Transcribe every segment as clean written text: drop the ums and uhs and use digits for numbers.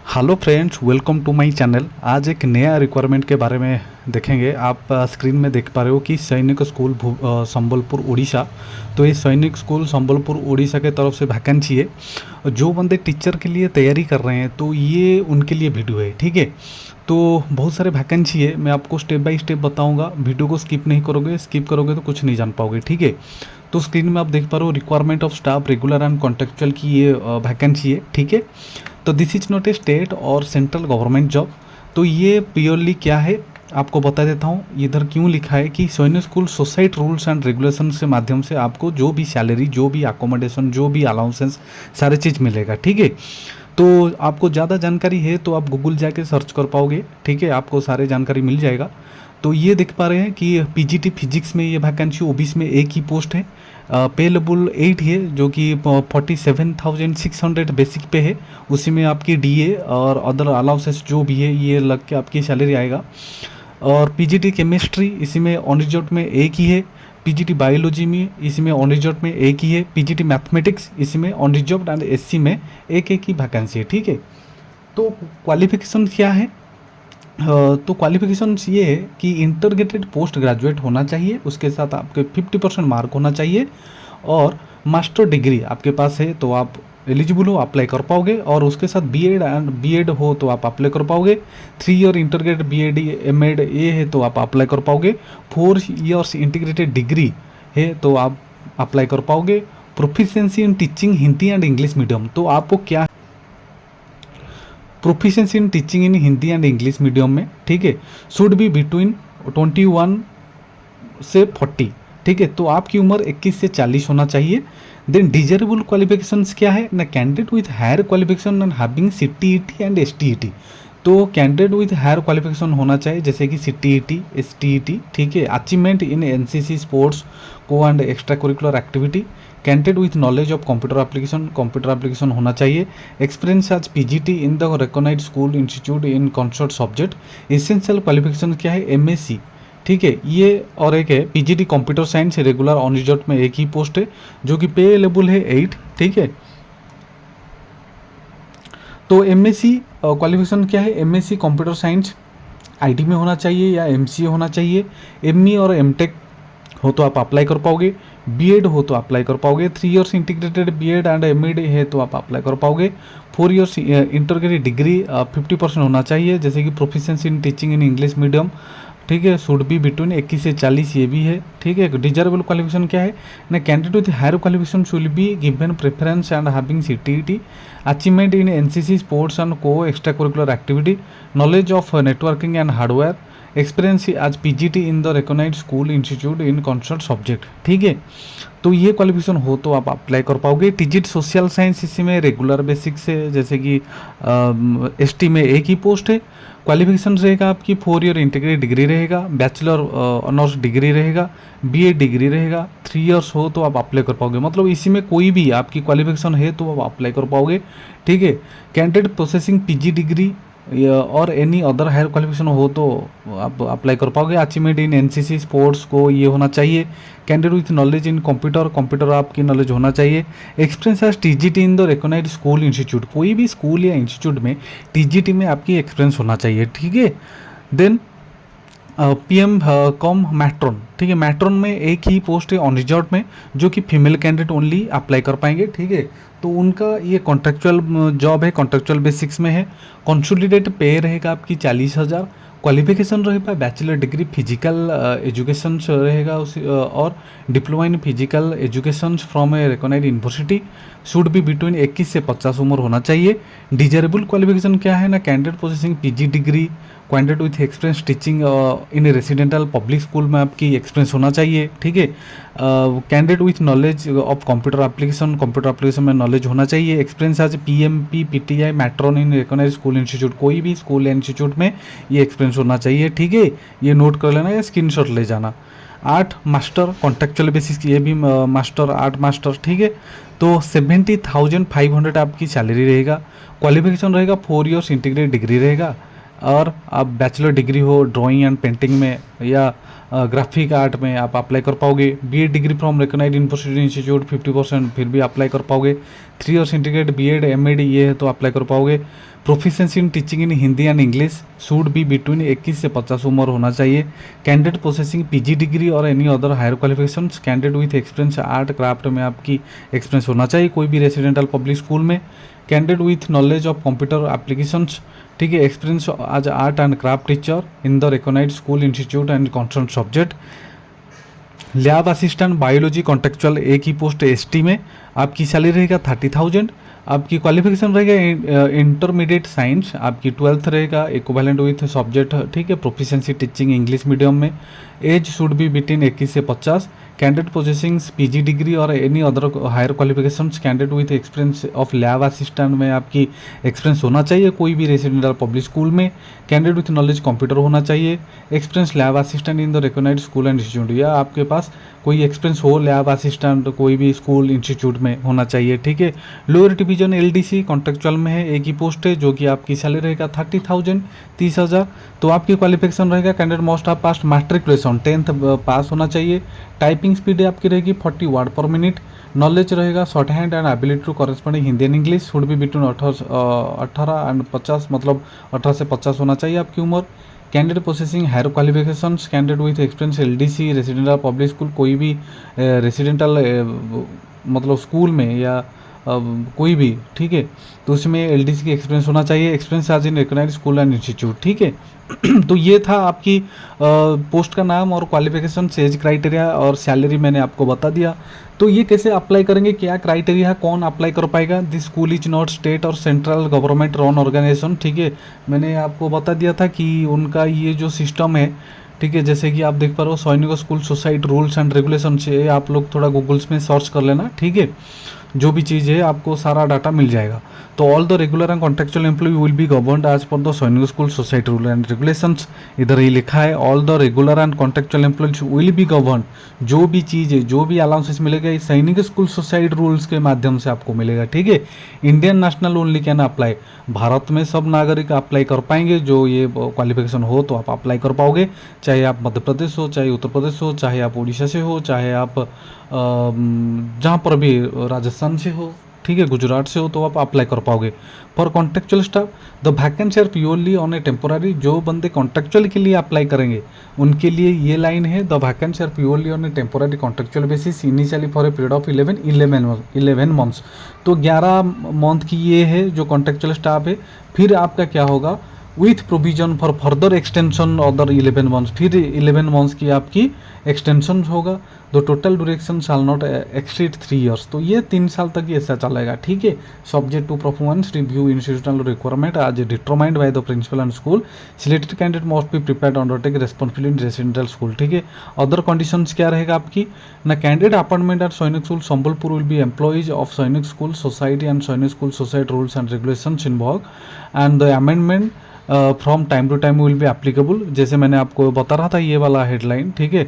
Hello friends, welcome to my channel. आज एक नया रिक्वायरमेंट के बारे में देखेंगे। आप स्क्रीन में देख पा रहे हो कि सैनिक स्कूल संबलपुर उड़ीसा। तो ये सैनिक स्कूल संबलपुर उड़ीसा के तरफ से वैकेंसी है। जो बंदे टीचर के लिए तैयारी कर रहे हैं तो ये उनके लिए वीडियो है, ठीक है। तो बहुत सारे वैकेंसी है, मैं आपको स्टेप बाय स्टेप बताऊंगा। वीडियो को स्किप नहीं करोगे, स्किप करोगे तो कुछ नहीं जान पाओगे, ठीक है। तो स्क्रीन में आप देख पा रहे हो requirement of staff regular and contractual की ये वैकेंसी है, ठीक है। तो this is not a state और सेंट्रल गवर्नमेंट जॉब। तो ये प्योरली क्या है आपको बता देता हूँ। इधर क्यों लिखा है कि सैनिक स्कूल सोसाइट रूल्स एंड रेगुलेशन के माध्यम से आपको जो भी सैलरी, जो भी अकोमोडेशन, जो भी अलाउंसेंस, सारे चीज़ मिलेगा, ठीक है। तो आपको ज़्यादा जानकारी है तो आप गूगल जाके सर्च कर पाओगे, ठीक है। आपको सारे जानकारी मिल जाएगा। तो ये देख पा रहे हैं कि पीजीटी फिजिक्स में ये वैकेंसी ओबीसी में एक ही पोस्ट है। पे लेवल 8 है, जो कि 47,600 बेसिक पे है। उसी में आपकी डीए और अदर अलाउंसेस जो भी है ये लग के आपकी सैलरी आएगा। और पीजीटी केमिस्ट्री इसी में ऑन रिजर्व में एक ही है। पीजीटी बायोलॉजी में इसी में ऑन रिजर्व में एक ही है। पीजीटी मैथमेटिक्स इसी में ऑन रिजर्व एंड एससी में एक एक ही वैकेंसी है, ठीक है। तो क्वालिफिकेशन क्या है? तो क्वालिफिकेशंस ये है कि इंटरग्रेटेड पोस्ट ग्रेजुएट होना चाहिए, उसके साथ आपके 50% मार्क होना चाहिए और मास्टर डिग्री आपके पास है तो आप एलिजिबल हो, अप्लाई कर पाओगे। और उसके साथ बीएड हो तो आप अप्लाई कर पाओगे। 3 ईयर इंटरग्रेटेड बीएड एमएड ये है तो आप अप्लाई कर पाओगे। 4 ईयर्स इंटीग्रेटेड डिग्री है तो आप अप्लाई कर पाओगे। Proficiency in teaching Hindi and English medium, तो आपको क्या proficiency in teaching in Hindi and English medium में, ठीक है, शुड बी बिटवीन 21 से 40, ठीक है। तो आपकी उम्र 21 से 40 होना चाहिए। देन डिजरेबल क्वालिफिकेशंस क्या है ना, candidate with higher qualification and having CTET and STET. तो कैंडिडेट विथ हायर क्वालिफिकेशन होना चाहिए जैसे कि सीटीईटी, एसटीईटी, ठीक है। अचीवमेंट इन एनसीसी, स्पोर्ट्स, को and extra curricular activity. Candidate with knowledge of computer application होना चाहिए। Experience as PGT in the recognised school institute in concerned subject. Essential qualification क्या है, एमएससी, ठीक है। ये और एक है PGT computer science regular on reserve में एक ही पोस्ट है जो कि पे लेवल है 8, ठीक है। तो एमएससी क्वालिफिकेशन क्या है, एमएससी कंप्यूटर साइंस आईटी में होना चाहिए या एमसीए होना चाहिए। एमई और एमटेक हो तो आप अप्लाई कर पाओगे। बीएड हो तो अप्लाई कर पाओगे। 3 years integrated BEd and MEd है तो आप अप्लाई कर पाओगे। 4 ईयर्स इंटरग्रेटेड डिग्री 50% होना चाहिए जैसे कि proficiency in teaching in English medium, ठीक है, शुड बी बिटवीन 21 से 40 ये भी है, ठीक है। डिजरेबल क्वालिफिकेशन क्या है ना, candidate with higher qualification should be given preference and having CTET. Achievement in NCC, sports and co extra curricular activity. Knowledge of networking and hardware. Experience as PGT in the recognised school institute in concerned subject, ठीक है। तो ये qualification हो तो आप apply कर पाओगे। टीजीट social science इसी में रेगुलर बेसिक से जैसे कि एसटी में एक ही पोस्ट है। क्वालिफिकेशन रहेगा आपकी 4 ईयर इंटीग्रेटेड डिग्री रहेगा, बैचलर ऑनर्स डिग्री रहेगा, बीए डिग्री रहेगा। 3 ईयर्स हो तो आप अप्लाई कर पाओगे, मतलब इसी में कोई भी आपकी क्वालिफिकेशन है तो आप अप्लाई कर पाओगे, ठीक है। कैंडिडेट प्रोसेसिंग पीजी डिग्री और एनी अदर हायर क्वालिफिकेशन हो तो आप अप्लाई कर पाओगे। अचीवमेंट इन एनसीसी, स्पोर्ट्स को ये होना चाहिए। Candidate with knowledge in computer आपकी नॉलेज होना चाहिए। Experience as TGT in the recognised school institute, कोई भी स्कूल या इंस्टीट्यूट में टीजीटी में आपकी एक्सपीरियंस होना चाहिए, ठीक है। देन पीएम कॉम मैट्रॉन, ठीक है। मैट्रॉन में एक ही पोस्ट है ऑन रिजर्व में जो कि फीमेल कैंडिडेट ओनली अप्लाई कर पाएंगे, ठीक है। तो उनका ये कॉन्ट्रेक्चुअल जॉब है, कॉन्ट्रेक्चुअल बेसिक्स में है। कंसोलिडेटेड पे रहेगा आपकी 40,000। क्वालिफिकेशन रहेगा बैचलर डिग्री फिजिकल एजुकेशन रहेगा उसी और diploma in physical education from a recognised university. Should be between 21 से 50 उम्र होना चाहिए। डिजरेबल क्वालिफिकेशन क्या है ना, candidate possessing PG degree, candidate with experience teaching in residential public school में आपकी एक्सपीरियंस होना चाहिए, ठीक है। Candidate with knowledge of computer application में नॉलेज होना चाहिए। Experience as PMP PTI matron in recognised school institute, कोई भी स्कूल या इंस्टीट्यूट में ये एक्सपीरियंस होना चाहिए, ठीक है। ये नोट कर लेना या स्क्रीनशॉट ले जाना। आर्ट मास्टर कॉन्ट्रेक्चुअल बेसिस, ये भी मास्टर आर्ट मास्टर, ठीक है। तो 70,500 आपकी सैलरी रहेगा। क्वालिफिकेशन रहेगा 4 ईयर्स इंटीग्रेटेड डिग्री रहेगा और आप बैचलर डिग्री हो ड्राइंग एंड पेंटिंग में या ग्राफिक आर्ट में आप अप्लाई कर पाओगे। BEd degree from recognised university institute 50% फिर भी अप्लाई कर पाओगे। 3 ईयर्स इंटीग्रेटेड बीएड एमएड ये है तो अप्लाई कर पाओगे। Proficiency in teaching in Hindi and English should be between 21 से 50 उम्र होना चाहिए। कैंडिडेट प्रोसेसिंग पीजी डिग्री और any other higher qualifications. Candidate with experience art craft में आपकी एक्सपीरियंस होना चाहिए कोई भी रेसिडेंटल पब्लिक स्कूल में। Candidate with knowledge of computer applications, ठीक है, experience as art and craft teacher in the recognised school institute and concern subject. Lab assistant biology contextual एक ही पोस्ट एसटी में, आपकी सैलरी रहेगा 30,000। आपकी क्वालिफिकेशन रहेगा intermediate science, आपकी 12th रहेगा इक्विवेलेंट विथ सब्जेक्ट, ठीक है, प्रोफिशिएंसी टीचिंग इंग्लिश मीडियम में। एज शुड बी बिटवीन 21 से 50। कैंडिडेट पोजेसिंग पीजी डिग्री और any other higher qualifications. Candidate with experience of lab assistant में आपकी एक्सपीरियंस होना चाहिए कोई भी रेसिडेंटल पब्लिक स्कूल में। कैंडिडेट विथ नॉलेज कंप्यूटर होना चाहिए। Experience lab assistant in the recognised school and institute, या आपके पास कोई एक्सपीरियंस हो लैब असिस्टेंट कोई भी स्कूल इंस्टीट्यूट में होना चाहिए, ठीक है। लोअर डिवीजन एलडीसी कॉन्ट्रेक्चुअल में है, एक ही पोस्ट है जो कि आपकी सैलरी रहेगा 30,000 30,000। तो आपकी क्वालिफिकेशन रहेगा candidate must have pass matriculation 10th pass होना चाहिए। टाइपिंग स्पीड आपकी रहेगी 40 वर्ड पर मिनट। नॉलेज रहेगा shorthand and ability to corresponding Hindi and English should be between 18 and 50, मतलब 18 से 50 होना चाहिए आपकी उम्र। Candidate processing higher qualifications. Candidate with experience LDC residential public school कोई भी रेसिडेंटल मतलब स्कूल में या कोई भी, ठीक है, तो उसमें एलडीसी की एक्सपीरियंस होना चाहिए। Experience as in recognised school and institute, ठीक है। तो ये था आपकी पोस्ट का नाम और क्वालिफिकेशन, एज क्राइटेरिया और सैलरी मैंने आपको बता दिया। तो ये कैसे अप्लाई करेंगे, क्या क्राइटेरिया है, कौन अप्लाई कर पाएगा। This school is not state और सेंट्रल गवर्नमेंट रन ऑर्गेनाइजेशन, ठीक है। मैंने आपको बता दिया था कि उनका ये जो सिस्टम है, ठीक है, जैसे कि आप देख पा रहे हो सैनिक school society rules and regulation से, आप लोग थोड़ा गूगल्स में सर्च कर लेना, ठीक है। जो भी चीज़ है आपको सारा डाटा मिल जाएगा। तो all the regular and contractual employee will be governed as per the Sainik school society rule and regulations. इधर ही लिखा है all the regular and contractual employees will be govern. जो भी चीज़ है, जो भी अलाउंसेस मिलेगा इस सैनिक स्कूल सोसाइटी रूल्स के माध्यम से आपको मिलेगा, ठीक है। Indian national only can apply, Bharat में सब नागरिक अप्लाई कर पाएंगे। जो ये क्वालिफिकेशन हो तो आप अप्लाई कर पाओगे, चाहे आप मध्य प्रदेश हो, चाहे उत्तर प्रदेश हो, चाहे आप उड़ीसा से हो, चाहे आप जहाँ पर भी राजस्थान से हो, ठीक है, गुजरात से हो, तो आप अप्लाई कर पाओगे। For contractual staff the vacancy are purely on a temporary. जो बंदे कॉन्ट्रेक्चुअल के लिए अप्लाई करेंगे उनके लिए ये लाइन है, the vacancy are purely on a temporary contractual basis initially for a period of 11 months. तो 11 मंथ की ये है जो कॉन्ट्रेक्चुअल स्टाफ है। फिर आपका क्या होगा, with provision for further extension other 11 months, फिर 11 मंथ्स की आपकी एक्सटेंशन होगा। The total duration shall not exceed 3 years। तो ये 3 साल तक ये ऐसा चलेगा, ठीक है। Subject to performance review institutional requirement as determined by the principal and school. Selected candidate must be prepared undertake responsibility in residential school, ठीक है। अदर कंडीशंस क्या रहेगा आपकी ना, candidate appointment at Sainik school Sambalpur will be employees of Sainik school society and Sainik school society rules and regulations in work and the amendment from time to time will be applicable. जैसे मैंने आपको बता रहा था ये वाला हेडलाइन, ठीक है।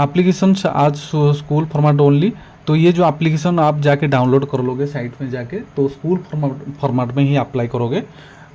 एप्लीकेशंस आज स्कूल फॉर्मेट ओनली। तो ये जो एप्लीकेशन आप जाके डाउनलोड कर लोगे साइट में जाके, तो स्कूल फॉर्मेट में ही अप्लाई करोगे।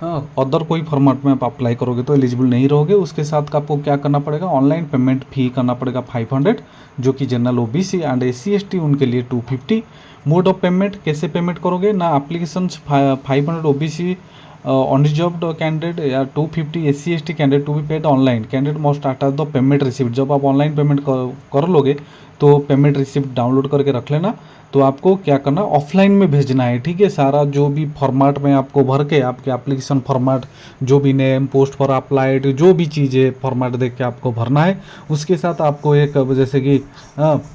अदर कोई फॉर्मेट में आप अप्लाई करोगे तो एलिजिबल नहीं रहोगे। उसके साथ आपको क्या करना पड़ेगा, ऑनलाइन पेमेंट फी करना पड़ेगा 500, जो कि general OBC and SC ST उनके लिए 250। मोड ऑफ पेमेंट कैसे पेमेंट करोगे ना, एप्लीकेशन 500 ओबीसी अनरिजर्व्ड कैंडिडेट या 250 SC ST candidate to be paid online. Candidate must attach the payment receipt. जब आप ऑनलाइन पेमेंट कर लोगे तो पेमेंट रिसिप्ट डाउनलोड करके रख लेना। तो आपको क्या करना, ऑफलाइन में भेजना है, ठीक है। सारा जो भी फॉर्मेट में आपको भर के आपके एप्लीकेशन फॉर्मेट, जो भी नेम पोस्ट फॉर अप्लाइड, जो भी चीज़ें फॉर्मेट देख के आपको भरना है। उसके साथ आपको एक जैसे कि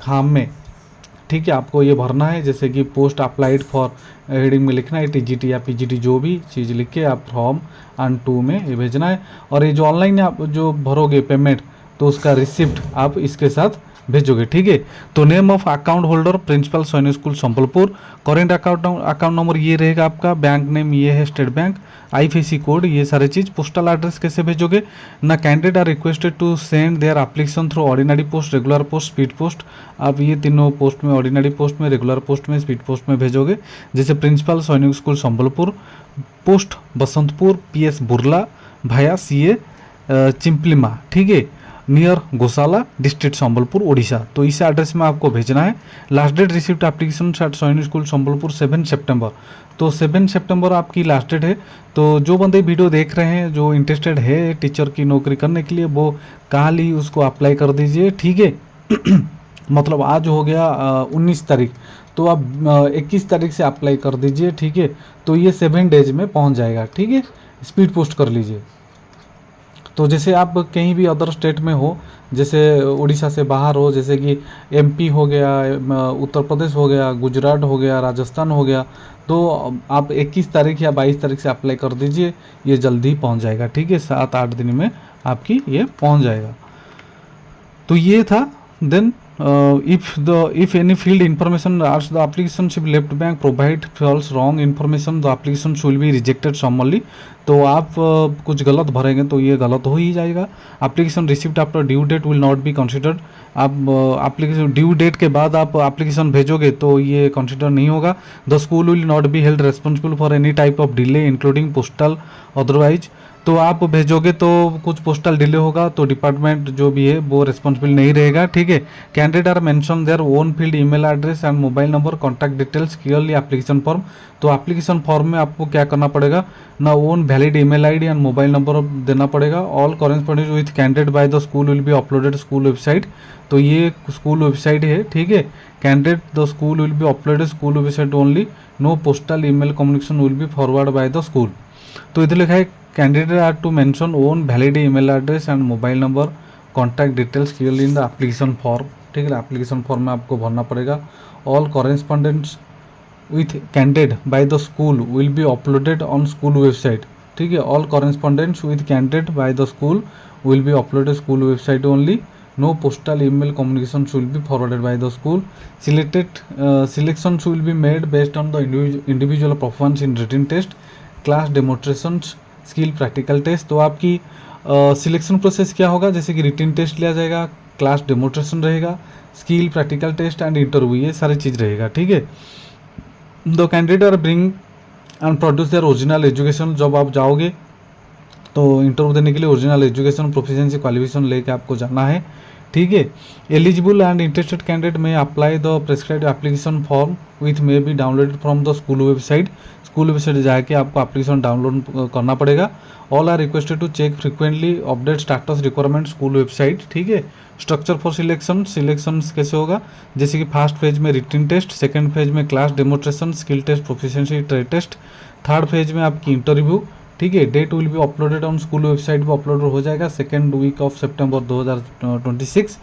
खाम में, ठीक है, आपको ये भरना है, जैसे कि पोस्ट अप्लाइड फॉर हेडिंग में लिखना है TGT या PGT, जो भी चीज़ लिख के आप फॉर्म एंड 2 में ये भेजना है। और ये जो ऑनलाइन आप जो भरोगे पेमेंट, तो उसका रिसिप्ट आप इसके साथ भेजोगे, ठीक है। तो name of account holder principal Sainik school Sambalpur. Current account number ये रहेगा आपका। बैंक नेम ये है स्टेट बैंक। IFSC कोड ये सारी चीज़। पोस्टल एड्रेस कैसे भेजोगे ना, candidate are requested to send their application through ordinary post, regular post, speed post. आप ये तीनों पोस्ट में, ऑर्डिनरी पोस्ट में, रेगुलर पोस्ट में, स्पीड पोस्ट में भेजोगे। जैसे principal Sainik school Sambalpur, post Basantpur PS Burla, भाया CA चिंपलीमा, ठीक है। नियर गोशाला डिस्ट्रिक्ट संबलपुर ओडिशा। तो इस एड्रेस में आपको भेजना है। Last date receipt application at Sainik school Sambalpur 7 सितंबर। तो 7 सितंबर आपकी लास्ट डेट है। तो जो बंदे वीडियो देख रहे हैं, जो इंटरेस्टेड है टीचर की नौकरी करने के लिए, वो कल ही उसको अप्लाई कर दीजिए, ठीक है। मतलब आज हो गया 19 तारीख, तो आप 21 तारीख से अप्लाई कर दीजिए, ठीक है। तो ये 7 डेज में पहुंच जाएगा, ठीक है। स्पीड पोस्ट कर लीजिए। तो जैसे आप कहीं भी अदर स्टेट में हो, जैसे उड़ीसा से बाहर हो, जैसे कि एमपी हो गया, उत्तर प्रदेश हो गया, गुजरात हो गया, राजस्थान हो गया, तो आप 21 तारीख या 22 तारीख से अप्लाई कर दीजिए, ये जल्दी पहुंच जाएगा, ठीक है। 7-8 दिन में आपकी ये पहुंच जाएगा। तो ये था। Then if any field information as the application should left bank provide false wrong information, the application should be rejected summarily। तो आप कुछ गलत भरेंगे तो ये गलत हो ही जाएगा। Application receipt after due date will not be considered. आप एप्लीकेशन ड्यू डेट के बाद आप एप्लीकेशन भेजोगे तो ये कंसिडर नहीं होगा। The school will not be held responsible for any type of delay including postal otherwise. तो आप भेजोगे तो कुछ पोस्टल डिले होगा तो डिपार्टमेंट जो भी है वो रिस्पॉन्सिबल नहीं रहेगा, ठीक है। Candidate are mention their own field email address and mobile number contact details clearly application form. तो एप्लीकेशन फॉर्म में आपको क्या करना पड़ेगा ना, own valid email ID and mobile number देना पड़ेगा। All correspondence with candidate by the school will be uploaded school website. तो ये स्कूल वेबसाइट है, ठीक है। Candidate the school will be uploaded school website only, no postal email communication will be forward by the school. तो इधर लिखा है candidate are to mention own valid email address and mobile number contact details clearly in the application form, ठीक है। Application form में आपको भरना पड़ेगा। All correspondents with candidate by the school will be uploaded on school website, ठीक है। All correspondents with candidate by the school will be uploaded school website only, no postal email communications will be forwarded by the school। Selections will be made based on the individual performance in written test, class demonstrations, skill practical test। तो आपकी selection process क्या होगा, जैसे कि written test लिया जाएगा, class demonstration रहेगा, skill practical test and interview, ये सारी चीज़ रहेगा, ठीक है। The candidate are bring and produce their original education. जब आप जाओगे तो इंटरव्यू देने के लिए ओरिजिनल एजुकेशन प्रोफिशिएंसी क्वालिफिकेशन लेके आपको जाना है, ठीक है। Eligible and interested candidate may apply the prescribed application form with may be downloaded from the school website. School website जाके आपको एप्लीकेशन डाउनलोड करना पड़ेगा। All are requested to check frequently update status requirement school website, ठीक है। Structure for selection कैसे होगा, जैसे कि फर्स्ट फेज में रिटन टेस्ट, सेकेंड फेज में class demonstration, skill test, proficiency test, third phase में आपकी इंटरव्यू, ठीक है। Date will be uploaded on school website पे अपलोड हो जाएगा 2nd वीक ऑफ सितंबर 2026।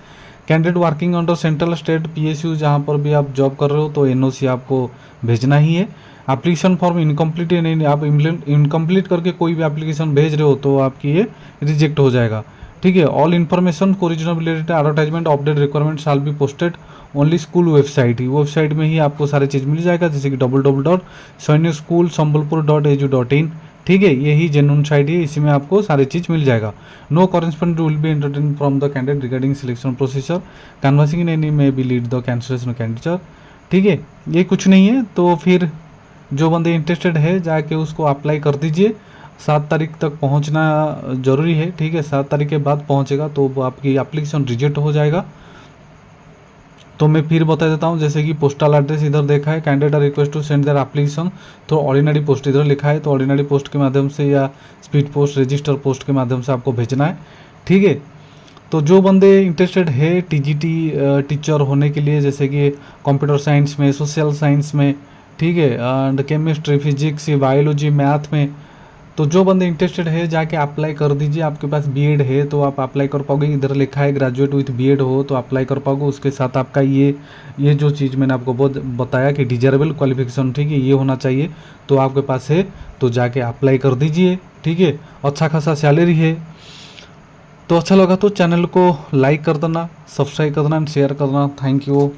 Candidate working under central state PSU, जहाँ पर भी आप जॉब कर रहे हो तो NOC आपको भेजना ही है। एप्लीकेशन फॉर्म इनकम्प्लीट है, नहीं आप इनकम्प्लीट करके कोई भी एप्लीकेशन भेज रहे हो तो आपकी ये रिजेक्ट हो जाएगा, ठीक है। ऑल इन्फॉर्मेशन को regional related advertisement update requirement shall be posted only school website. Website में ही आपको सारी चीज़ मिल जाएगा, जैसे कि www.sainikschoolsambalpur.edu.in, ठीक है। यही जेन्युइन साइट है, इसी में आपको सारी चीज़ मिल जाएगा। No correspondent will be entertain from the candidate regarding selection procedure, canvassing in any may be lead the cancellation candidate, ठीक है। ये कुछ नहीं है। तो फिर जो बंदे इंटरेस्टेड है जाके उसको अप्लाई कर दीजिए। 7 तारीख तक पहुंचना जरूरी है, ठीक है। 7 तारीख के बाद पहुंचेगा तो आपकी एप्लीकेशन रिजेक्ट हो जाएगा। तो मैं फिर बता देता हूँ, जैसे कि पोस्टल एड्रेस इधर देखा है, candidate request to send their application, तो ऑर्डिनरी पोस्ट इधर लिखा है, तो ऑर्डिनरी पोस्ट के माध्यम से या स्पीड पोस्ट, रजिस्टर पोस्ट के माध्यम से आपको भेजना है, ठीक है। तो जो बंदे इंटरेस्टेड है TGT टीचर होने के लिए, जैसे कि कंप्यूटर साइंस में, सोशल साइंस में, ठीक है, and chemistry, physics, biology, math में, तो जो बंदे इंटरेस्टेड है जाके अप्लाई कर दीजिए। आपके पास BEd है तो आप अप्लाई कर पाओगे, इधर लिखा है ग्रेजुएट विथ BEd हो तो अप्लाई कर पाओगे। उसके साथ आपका ये जो चीज़ मैंने आपको बहुत बताया कि डिजरेबल क्वालिफिकेशन, ठीक है, ये होना चाहिए। तो आपके पास है तो जाके अप्लाई कर दीजिए, ठीक है। अच्छा खासा सैलरी है। तो अच्छा लगा तो चैनल को लाइक कर देना, सब्सक्राइब कर देना एंड शेयर कर देना। Thank you.